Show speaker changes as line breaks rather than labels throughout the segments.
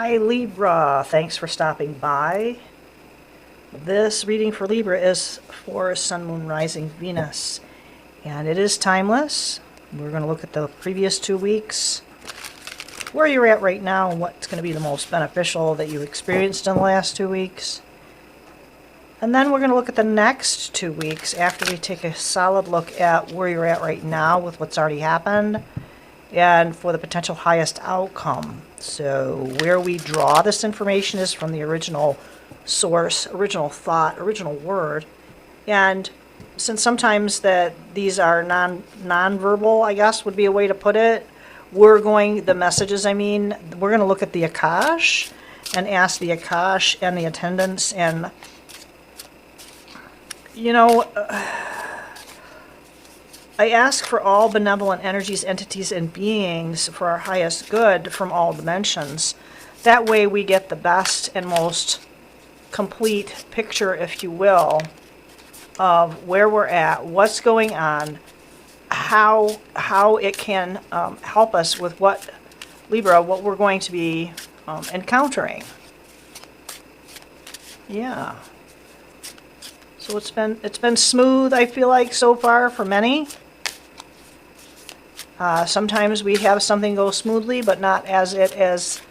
Hi Libra, thanks for stopping by. This reading for Libra is for Sun, Moon, Rising, Venus, and it is timeless. We're going to look at the previous 2 weeks, where you're at right now, and what's going to be the most beneficial that you experienced in the last 2 weeks. And then we're going to look at the next 2 weeks after we take a solid look at where you're at right now with what's already happened and for the potential highest outcome. So where we draw this information is from the original source, original thought, original word. And since sometimes that these are non-verbal, I guess would be a way to put it, we're going to look at the Akash and ask the Akash and the attendants and I ask for all benevolent energies, entities, and beings for our highest good from all dimensions. That way we get the best and most complete picture, if you will, of where we're at, what's going on, how it can help us with what we're going to be encountering. Yeah. So it's been smooth, I feel like, so far for many. Sometimes we have something go smoothly, but not as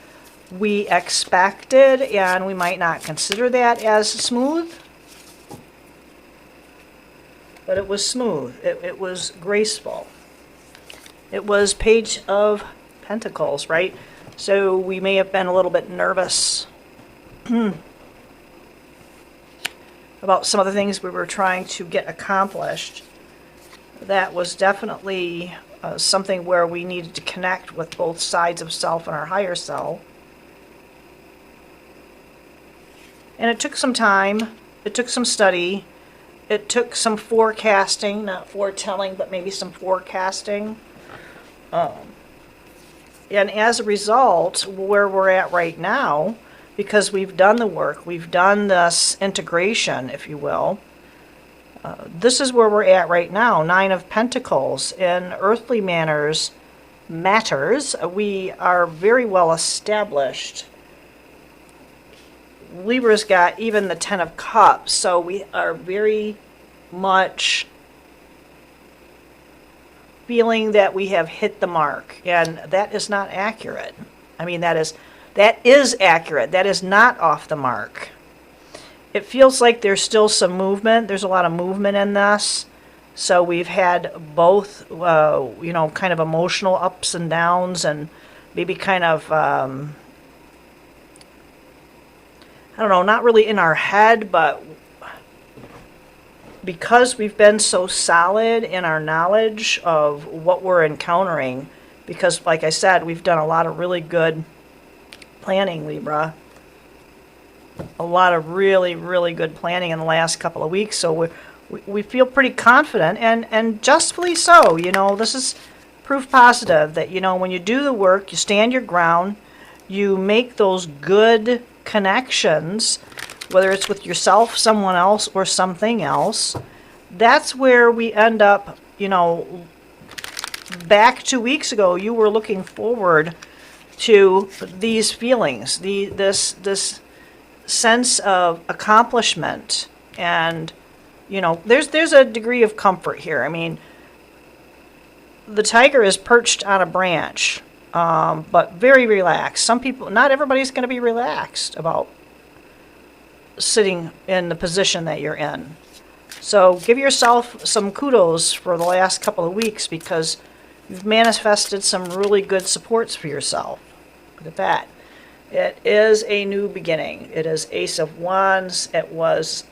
we expected, and we might not consider that as smooth. But it was smooth. It was graceful. It was Page of Pentacles, right? So we may have been a little bit nervous about some of the things we were trying to get accomplished. That was definitely something where we needed to connect with both sides of self and our higher self. And it took some time, it took some study, it took some forecasting, not foretelling, but maybe some forecasting. And as a result, where we're at right now, because we've done the work, we've done this integration, if you will, this is where we're at right now. 9 of Pentacles. In earthly matters, we are very well established. Libra's got even the 10 of Cups, so we are very much feeling that we have hit the mark, and that is not accurate. I mean, that is accurate. That is not off the mark. It feels like there's still some movement. There's a lot of movement in this. So we've had both, kind of emotional ups and downs, and maybe kind of, not really in our head, but because we've been so solid in our knowledge of what we're encountering, because, like I said, we've done a lot of really good planning, Libra. A lot of really, really good planning in the last couple of weeks, so we feel pretty confident, and justly so. This is proof positive that, when you do the work, you stand your ground, you make those good connections, whether it's with yourself, someone else, or something else. That's where we end up, back 2 weeks ago, you were looking forward to these feelings, this sense of accomplishment, and there's a degree of comfort here. I mean, the tiger is perched on a branch, but very relaxed. Some people, not everybody's going to be relaxed about sitting in the position that you're in. So give yourself some kudos for the last couple of weeks, because you've manifested some really good supports for yourself. Look at that. It is a new beginning. It is Ace of Wands. It was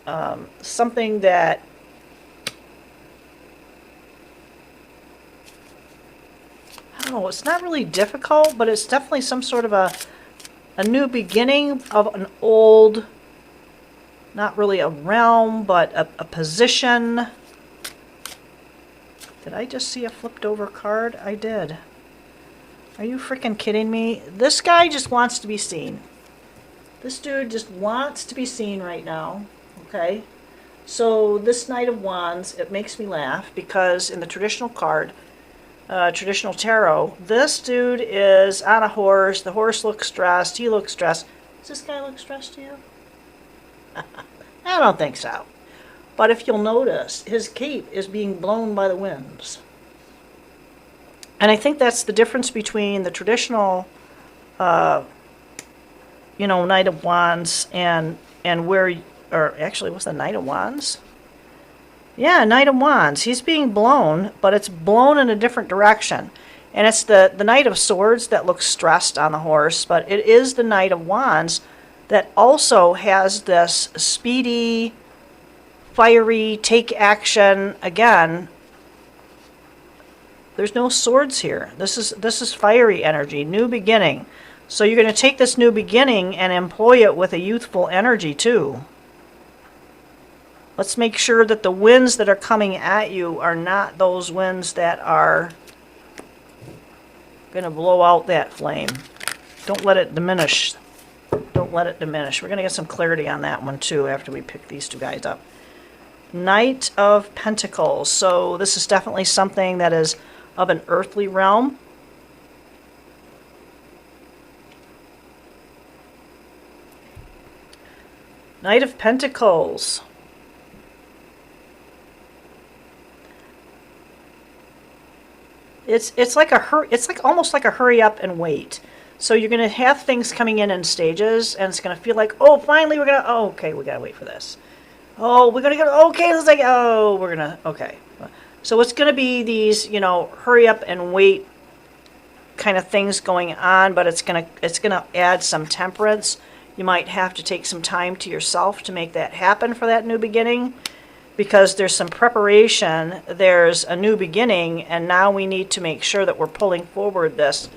something that I don't know, it's not really difficult, but it's definitely some sort of a new beginning of an old, not really a realm, but a position. Did I just see a flipped over card? I did. Are you freaking kidding me? This guy just wants to be seen. This dude just wants to be seen right now. Okay? So this Knight of Wands, it makes me laugh because in the traditional card, traditional tarot, this dude is on a horse. The horse looks stressed. He looks stressed. Does this guy look stressed to you? I don't think so. But if you'll notice, his cape is being blown by the winds. And I think that's the difference between the traditional, Knight of Wands and where, or actually, what's the Knight of Wands? Yeah, Knight of Wands. He's being blown, but it's blown in a different direction. And it's the Knight of Swords that looks stressed on the horse, but it is the Knight of Wands that also has this speedy, fiery, take action. Again, there's no swords here. This is fiery energy, new beginning. So you're going to take this new beginning and employ it with a youthful energy too. Let's make sure that the winds that are coming at you are not those winds that are going to blow out that flame. Don't let it diminish. Don't let it diminish. We're going to get some clarity on that one too after we pick these two guys up. Knight of Pentacles. So this is definitely something that is of an earthly realm. Knight of Pentacles. It's like almost like a hurry up and wait. So you're going to have things coming in stages, and it's going to feel like, oh, finally we're going to, oh, okay, we got to wait for this. Oh, we're going to go, okay, it's like, oh, we're going to, okay. So it's going to be these, hurry up and wait kind of things going on, but it's going to add some temperance. You might have to take some time to yourself to make that happen for that new beginning, because there's some preparation, there's a new beginning, and now we need to make sure that we're pulling forward this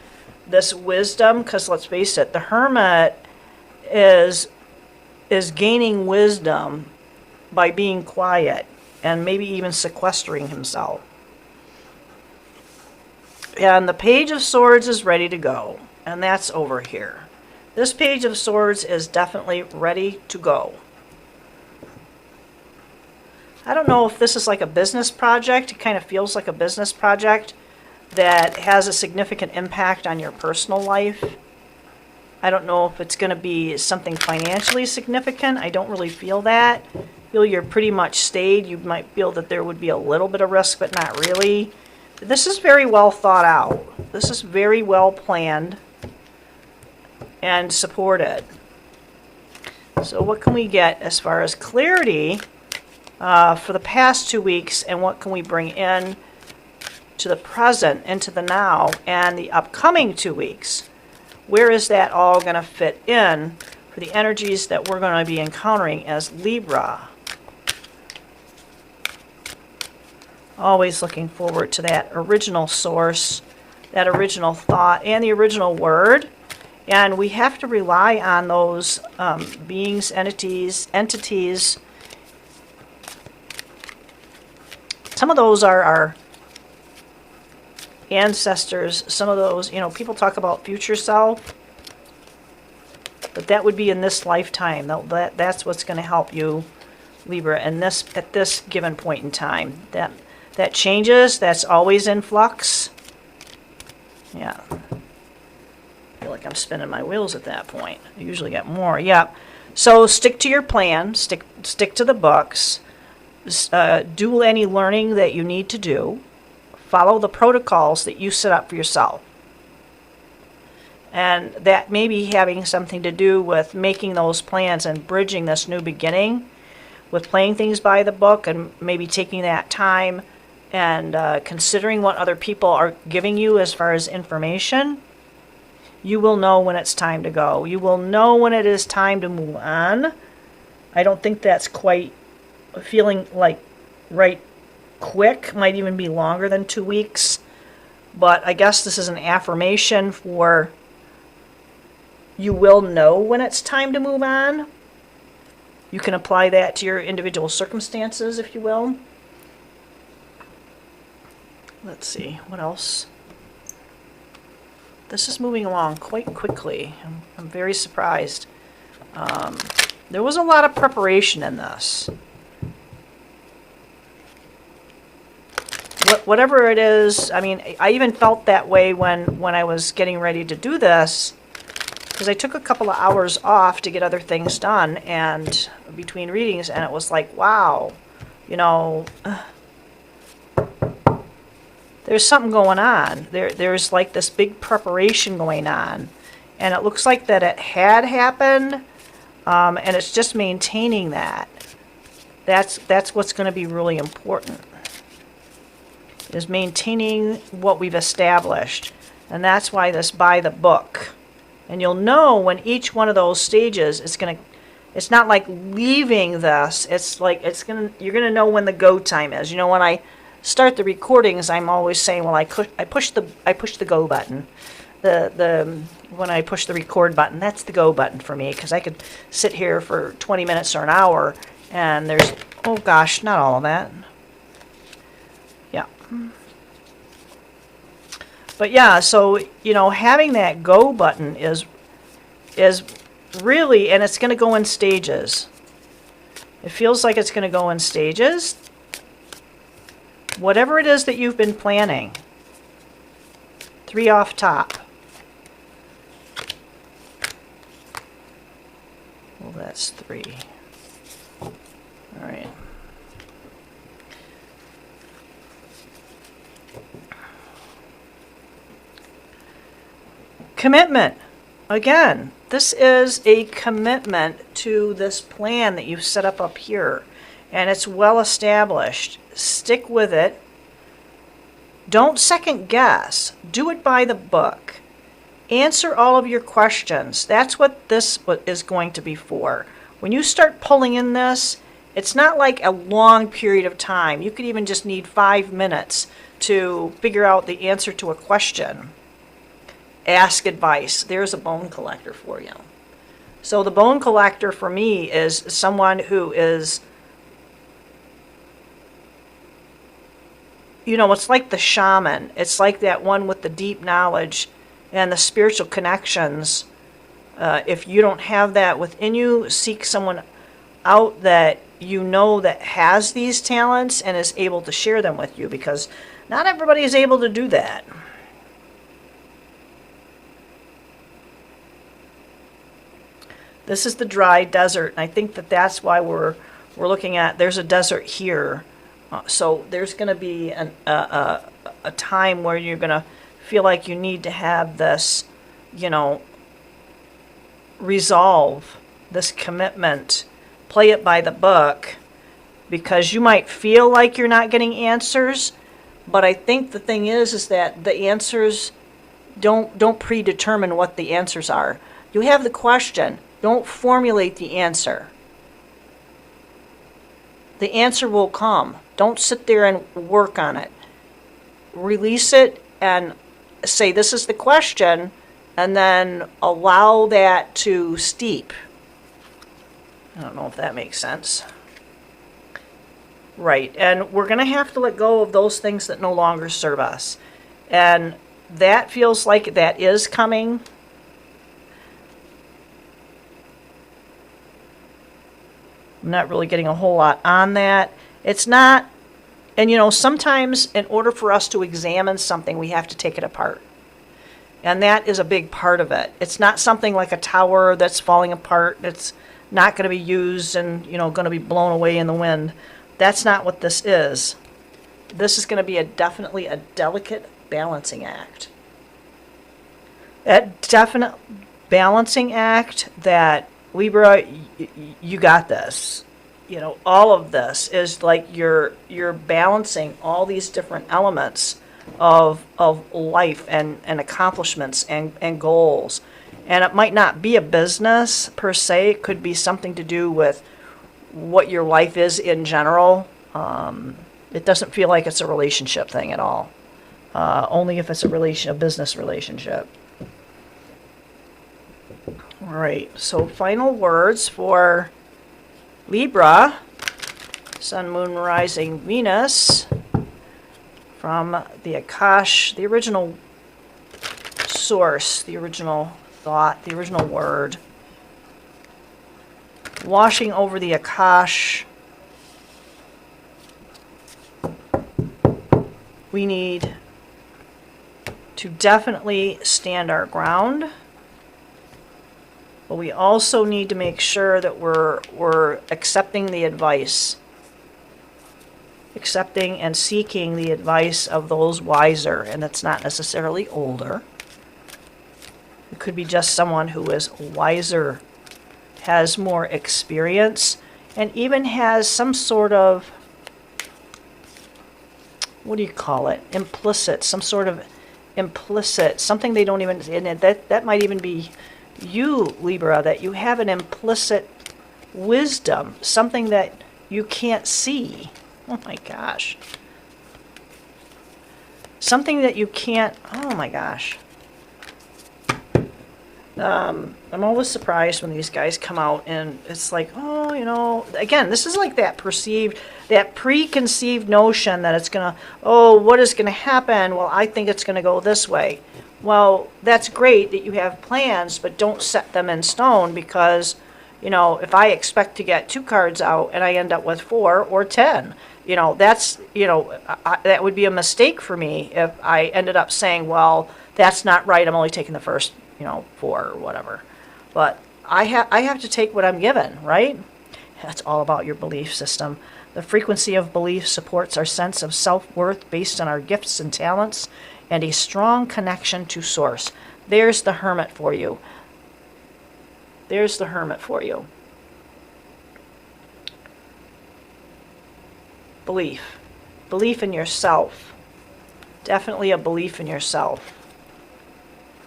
wisdom, because let's face it, the Hermit is gaining wisdom by being quiet and maybe even sequestering himself. And the Page of Swords is ready to go, and that's over here. This Page of Swords is definitely ready to go. I don't know if this is like a business project. It kind of feels like a business project that has a significant impact on your personal life. I don't know if it's going to be something financially significant. I don't really feel that. I feel you're pretty much stayed. You might feel that there would be a little bit of risk, but not really. This is very well thought out. This is very well planned and supported. So what can we get as far as clarity for the past 2 weeks, and what can we bring in to the present, into the now, and the upcoming 2 weeks? Where is that all going to fit in for the energies that we're going to be encountering as Libra? Always looking forward to that original source, that original thought, and the original word. And we have to rely on those beings, entities. Some of those are our ancestors. Some of those, people talk about future self, but that would be in this lifetime. That's what's going to help you, Libra, and at this given point in time. That changes. That's always in flux. Yeah. I feel like I'm spinning my wheels at that point. I usually get more. Yeah. So stick to your plan. Stick to the books. Do any learning that you need to do. Follow the protocols that you set up for yourself. And that may be having something to do with making those plans and bridging this new beginning with playing things by the book, and maybe taking that time and considering what other people are giving you as far as information. You will know when it's time to go. You will know when it is time to move on. I don't think that's quite feeling like right quick. Might even be longer than 2 weeks. But I guess this is an affirmation for you will know when it's time to move on. You can apply that to your individual circumstances, if you will. Let's see, what else? This is moving along quite quickly. I'm very surprised. There was a lot of preparation in this. whatever it is. I mean, I even felt that way when I was getting ready to do this, because I took a couple of hours off to get other things done and between readings, and it was like, wow, you know, there's something going on. There's like this big preparation going on, and it looks like that it had happened, and it's just maintaining that. That's what's going to be really important, is maintaining what we've established. And that's why this by the book. And you'll know when each one of those stages is going to, it's not like leaving this, it's like you're going to know when the go time is. You know, when I start the recordings, I'm always saying, well, I push the go button. When I push the record button, that's the go button for me, because I could sit here for 20 minutes or an hour and there's, oh gosh, not all of that. Yeah. But yeah, so, you know, having that go button is really, and it's going to go in stages. It feels like it's going to go in stages. Whatever it is that you've been planning. 3 off top. Well, that's 3. All right. Commitment. Again, this is a commitment to this plan that you've set up here, and it's well established. Stick with it. Don't second guess. Do it by the book. Answer all of your questions. That's what this is going to be for. When you start pulling in this, it's not like a long period of time. You could even just need 5 minutes to figure out the answer to a question. Ask advice. There's a bone collector for you. So the bone collector for me is someone who is, you know, it's like the shaman. It's like that one with the deep knowledge and the spiritual connections. If you don't have that within you, seek someone out that you know that has these talents and is able to share them with you, because not everybody is able to do that. This is the dry desert, and I think that that's why we're looking at, there's a desert here. So there's going to be a time where you're going to feel like you need to have this, you know, resolve, this commitment, play it by the book, because you might feel like you're not getting answers, but I think the thing is that the answers don't predetermine what the answers are. You have the question. Don't formulate the answer. The answer will come. Don't sit there and work on it. Release it and say, this is the question, and then allow that to steep. I don't know if that makes sense. Right, and we're going to have to let go of those things that no longer serve us. And that feels like that is coming. I'm not really getting a whole lot on that. It's not, and you know, sometimes in order for us to examine something, we have to take it apart. And that is a big part of it. It's not something like a tower that's falling apart. It's not going to be used and, you know, going to be blown away in the wind. That's not what this is. This is going to be definitely a delicate balancing act. That definite balancing act that, Libra, you got this. You know, all of this is like you're balancing all these different elements of life and accomplishments and goals. And it might not be a business per se. It could be something to do with what your life is in general. It doesn't feel like it's a relationship thing at all. Only if it's a business relationship. All right, so final words for Libra, Sun, Moon, Rising, Venus, from the Akash, the original source, the original thought, the original word, washing over the Akash, we need to definitely stand our ground, but we also need to make sure that we're accepting the advice, accepting and seeking the advice of those wiser, and that's not necessarily older. It could be just someone who is wiser, has more experience, and even has some sort of, what do you call it, implicit, some sort of implicit, something they don't even, and that might even be you, Libra, that you have an implicit wisdom, something that you can't see. Oh my gosh. Something that you can't, oh my gosh. I'm always surprised when these guys come out and it's like, oh, you know, again, this is like that preconceived notion that it's going to, oh, what is going to happen? Well, I think it's going to go this way. Well, that's great that you have plans, but don't set them in stone, because, you know, if I expect to get 2 cards out and I end up with 4 or 10, you know, that's, you know, that would be a mistake for me if I ended up saying, well, that's not right, I'm only taking the first, you know, 4 or whatever. But I have to take what I'm given, right? That's all about your belief system. The frequency of belief supports our sense of self-worth based on our gifts and talents and a strong connection to Source. There's the Hermit for you. There's the Hermit for you. Belief. Belief in yourself. Definitely a belief in yourself.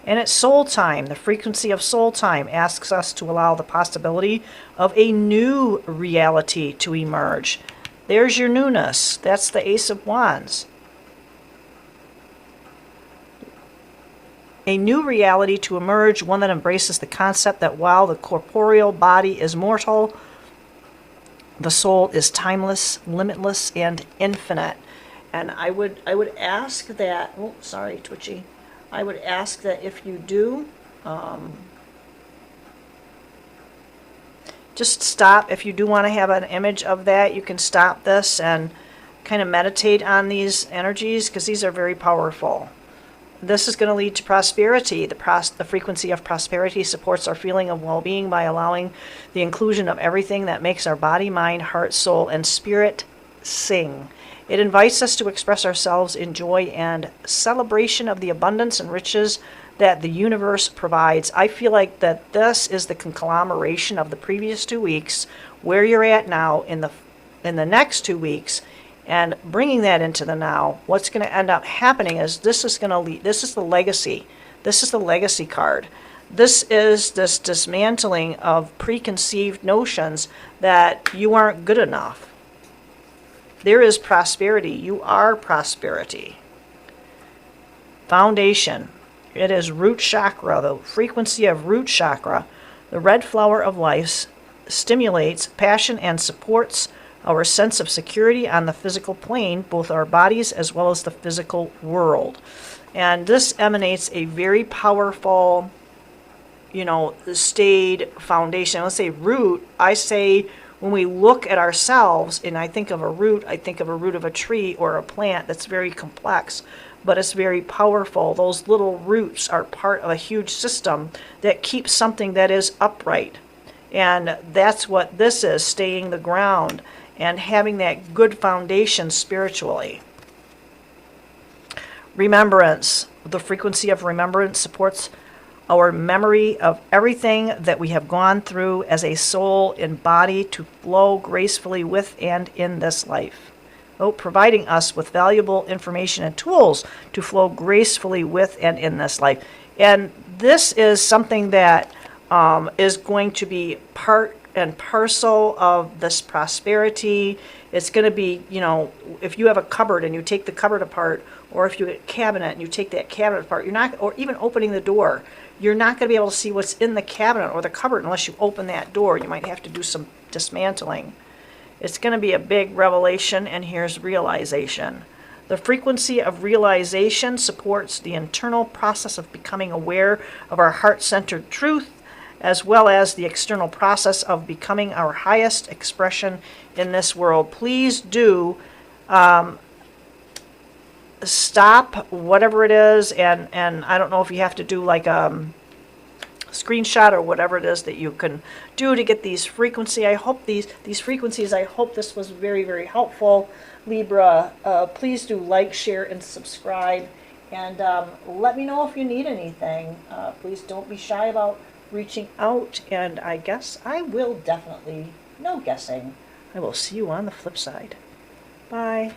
And it's soul time. The frequency of soul time asks us to allow the possibility of a new reality to emerge. There's your newness. That's the Ace of Wands. A new reality to emerge, one that embraces the concept that while the corporeal body is mortal, the soul is timeless, limitless, and infinite. And I would ask that, oh, sorry, twitchy. I would ask that if you do, just stop. If you do want to have an image of that, you can stop this and kind of meditate on these energies, because these are very powerful. This is going to lead to prosperity. The frequency of prosperity supports our feeling of well-being by allowing the inclusion of everything that makes our body, mind, heart, soul, and spirit sing. It invites us to express ourselves in joy and celebration of the abundance and riches that the universe provides. I feel like that this is the conglomeration of the previous 2 weeks, where you're at now in the next 2 weeks, and bringing that into the now. What's going to end up happening is this is going to lead. This is the legacy. This is the legacy card. This is this dismantling of preconceived notions that you aren't good enough. There is prosperity. You are prosperity. Foundation. It is root chakra. The frequency of root chakra, the red flower of life, stimulates passion and supports our sense of security on the physical plane, both our bodies as well as the physical world. And this emanates a very powerful, you know, stayed foundation. Let's say root. I say when we look at ourselves and I think of a root of a tree or a plant that's very complex, but it's very powerful. Those little roots are part of a huge system that keeps something that is upright. And that's what this is, staying the ground and having that good foundation spiritually. Remembrance. The frequency of remembrance supports our memory of everything that we have gone through as a soul and body to flow gracefully with and in this life. Providing us with valuable information and tools to flow gracefully with and in this life. And this is something that is going to be part and parcel of this prosperity. It's going to be, you know, if you have a cupboard and you take the cupboard apart, or if you get a cabinet and you take that cabinet apart, you're not, or even opening the door, you're not going to be able to see what's in the cabinet or the cupboard unless you open that door. You might have to do some dismantling. It's going to be a big revelation, and here's realization. The frequency of realization supports the internal process of becoming aware of our heart-centered truth, as well as the external process of becoming our highest expression in this world. Please do stop whatever it is, and I don't know if you have to do like a screenshot or whatever it is that you can do to get these frequency. I hope these frequencies, I hope this was very, very helpful. Libra, please do like, share, and subscribe. And let me know if you need anything. Please don't be shy about reaching out. And I guess I will definitely, no guessing, I will see you on the flip side. Bye.